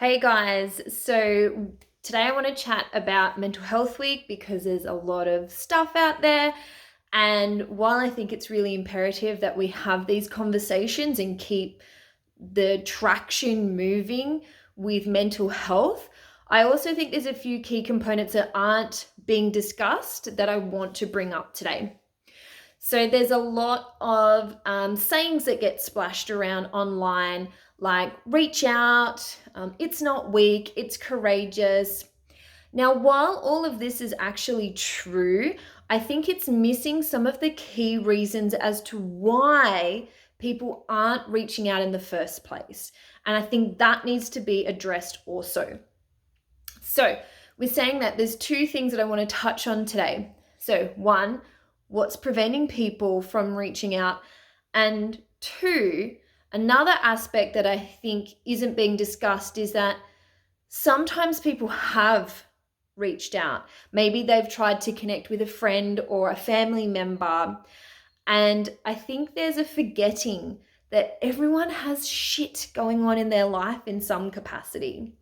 Hey guys, so today I want to chat about Mental Health Week because there's a lot of stuff out there. And while I think it's really imperative that we have these conversations and keep the traction moving with mental health, I also think there's a few key components that aren't being discussed that I want to bring up today. So there's a lot of sayings that get splashed around online, like reach out, it's not weak, it's courageous. Now, while all of this is actually true, I think it's missing some of the key reasons as to why people aren't reaching out in the first place. And I think that needs to be addressed also. So, we're saying that there's two things that I want to touch on today. So, one, what's preventing people from reaching out? And two, another aspect that I think isn't being discussed is that sometimes people have reached out. Maybe they've tried to connect with a friend or a family member. And I think there's a forgetting that everyone has shit going on in their life in some capacity.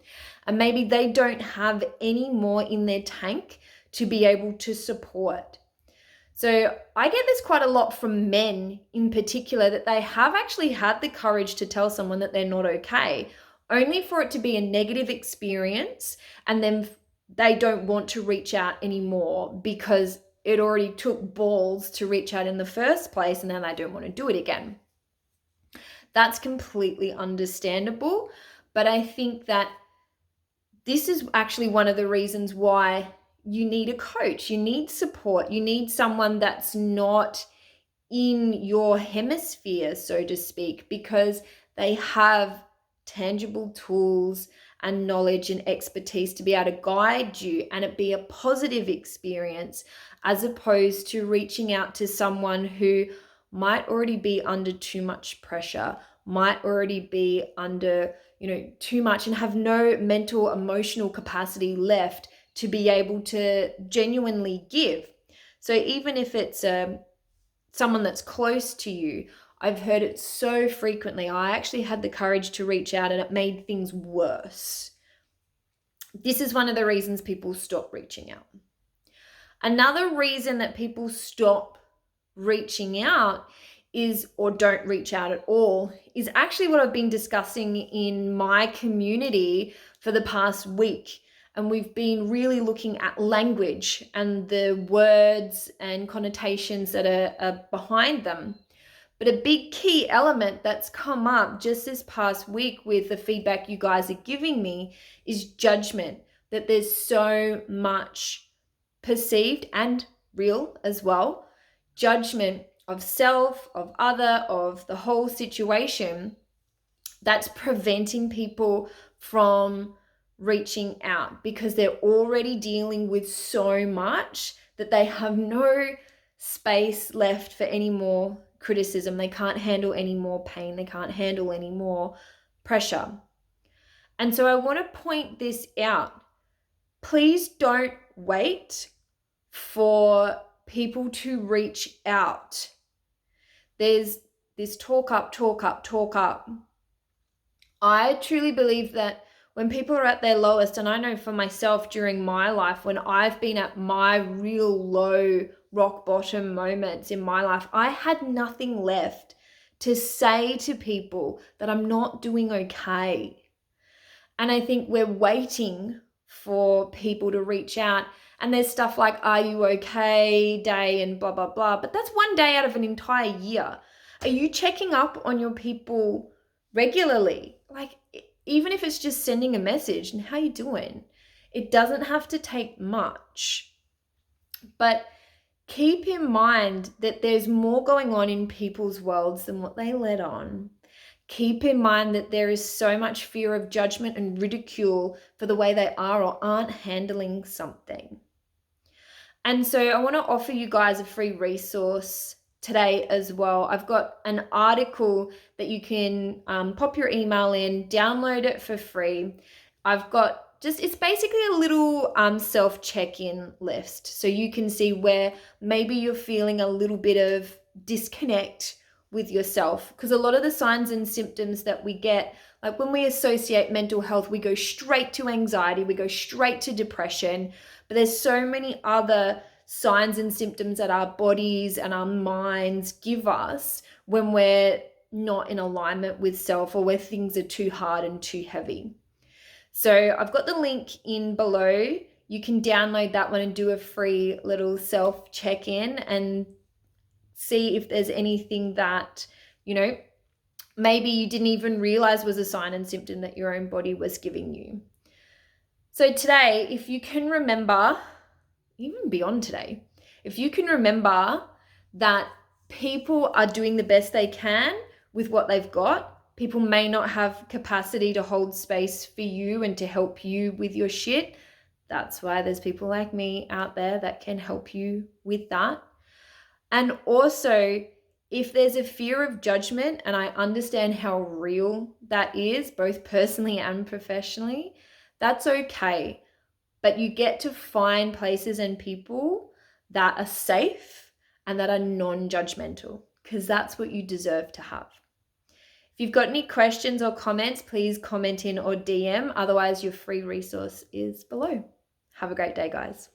And maybe they don't have any more in their tank to be able to support. So I get this quite a lot from men in particular, that they have actually had the courage to tell someone that they're not okay, only for it to be a negative experience, and then they don't want to reach out anymore because it already took balls to reach out in the first place, and then they don't want to do it again. That's completely understandable, but I think that this is actually one of the reasons why you need a coach, you need support, you need someone that's not in your hemisphere, so to speak, because they have tangible tools and knowledge and expertise to be able to guide you and it be a positive experience, as opposed to reaching out to someone who might already be under too much pressure, might already be under too much, and have no mental emotional capacity left to be able to genuinely give. So even if it's someone that's close to you, I've heard it so frequently. I actually had the courage to reach out and it made things worse. This is one of the reasons people stop reaching out. Another reason that people stop reaching out or don't reach out at all is actually what I've been discussing in my community for the past week. And we've been really looking at language and the words and connotations that are behind them. But a big key element that's come up just this past week with the feedback you guys are giving me is judgment, that there's so much perceived and real as well, judgment of self, of other, of the whole situation, that's preventing people from reaching out because they're already dealing with so much that they have no space left for any more criticism. They can't handle any more pain. They can't handle any more pressure. And so I want to point this out. Please don't wait for people to reach out. There's this talk up. I truly believe that when people are at their lowest, and I know for myself during my life, when I've been at my real low rock bottom moments in my life, I had nothing left to say to people that I'm not doing okay. And I think we're waiting for people to reach out. And there's stuff like, are you okay day and blah, blah, blah. But that's one day out of an entire year. Are you checking up on your people regularly? Like, even if it's just sending a message and how you doing? It doesn't have to take much. But keep in mind that there's more going on in people's worlds than what they let on. Keep in mind that there is so much fear of judgment and ridicule for the way they are or aren't handling something. And so I want to offer you guys a free resource today as well. I've got an article that you can pop your email in, download it for free. I've got it's basically a little self-check-in list. So you can see where maybe you're feeling a little bit of disconnect with yourself, because a lot of the signs and symptoms that we get, like when we associate mental health, we go straight to anxiety, we go straight to depression, but there's so many other signs and symptoms that our bodies and our minds give us when we're not in alignment with self, or where things are too hard and too heavy. So I've got the link in below. You can download that one and do a free little self check-in and see if there's anything that, maybe you didn't even realize was a sign and symptom that your own body was giving you. So today, if you can remember, even beyond today, if you can remember that people are doing the best they can with what they've got, people may not have capacity to hold space for you and to help you with your shit. That's why there's people like me out there that can help you with that. And also, if there's a fear of judgment, and I understand how real that is, both personally and professionally, that's okay. But you get to find places and people that are safe and that are non-judgmental, because that's what you deserve to have. If you've got any questions or comments, please comment in or DM. Otherwise, your free resource is below. Have a great day, guys.